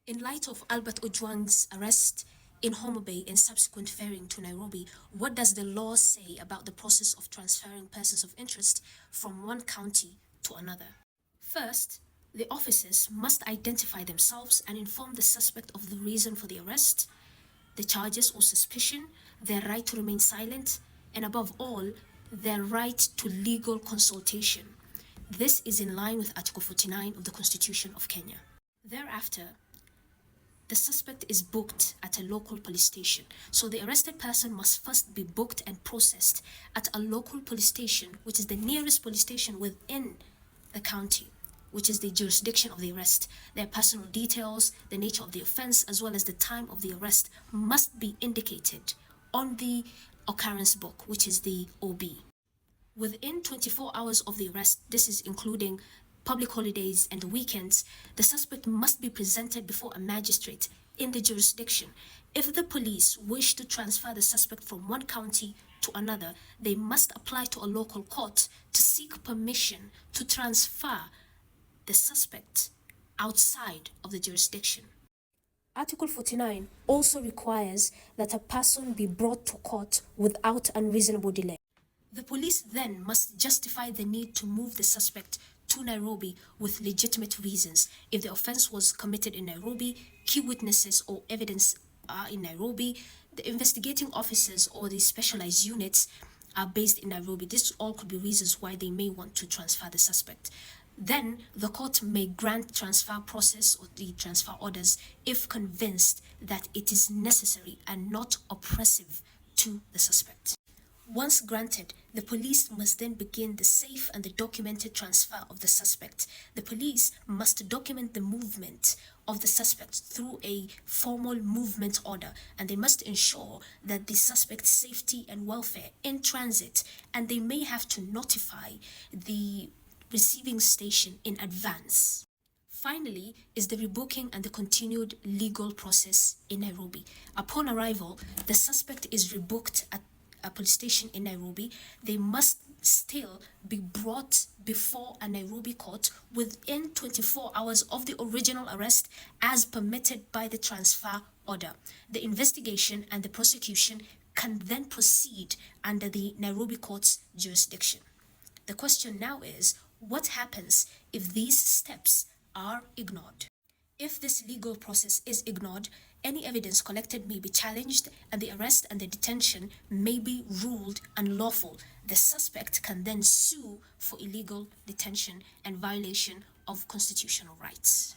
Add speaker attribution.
Speaker 1: In light of Albert Ojwang's arrest in Homa Bay and subsequent ferrying to Nairobi, what does the law say about the process of transferring persons of interest from one county to another? First, the officers must identify themselves and inform the suspect of the reason for the arrest, the charges or suspicion, their right to remain silent, and above all, their right to legal consultation. This is in line with Article 49 of the Constitution of Kenya. Thereafter, the suspect is booked at a local police station. So the arrested person must first be booked and processed at a local police station, which is the nearest police station within the county, which is the jurisdiction of the arrest. Their personal details, the nature of the offense, as well as the time of the arrest must be indicated on the occurrence book, which is the OB. Within 24 hours of the arrest, this is including public holidays and weekends, the suspect must be presented before a magistrate in the jurisdiction. If the police wish to transfer the suspect from one county to another, they must apply to a local court to seek permission to transfer the suspect outside of the jurisdiction. Article 49 also requires that a person be brought to court without unreasonable delay. The police then must justify the need to move the suspect to Nairobi with legitimate reasons. If the offense was committed in Nairobi, key witnesses or evidence are in Nairobi, the investigating officers or the specialized units are based in Nairobi. This all could be reasons why they may want to transfer the suspect. Then the court may grant transfer process or the transfer orders if convinced that it is necessary and not oppressive to the suspect. Once granted, the police must then begin the safe and the documented transfer of the suspect. The police must document the movement of the suspect through a formal movement order, and they must ensure that the suspect's safety and welfare in transit, and they may have to notify the receiving station in advance. Finally is the rebooking and the continued legal process in Nairobi. Upon arrival, the suspect is rebooked at a police station in Nairobi. They must still be brought before a Nairobi court within 24 hours of the original arrest as permitted by the transfer order. The investigation and the prosecution can then proceed under the Nairobi court's jurisdiction. The question now is, what happens if these steps are ignored? If this legal process is ignored, any evidence collected may be challenged and the arrest and the detention may be ruled unlawful. The suspect can then sue for illegal detention and violation of constitutional rights.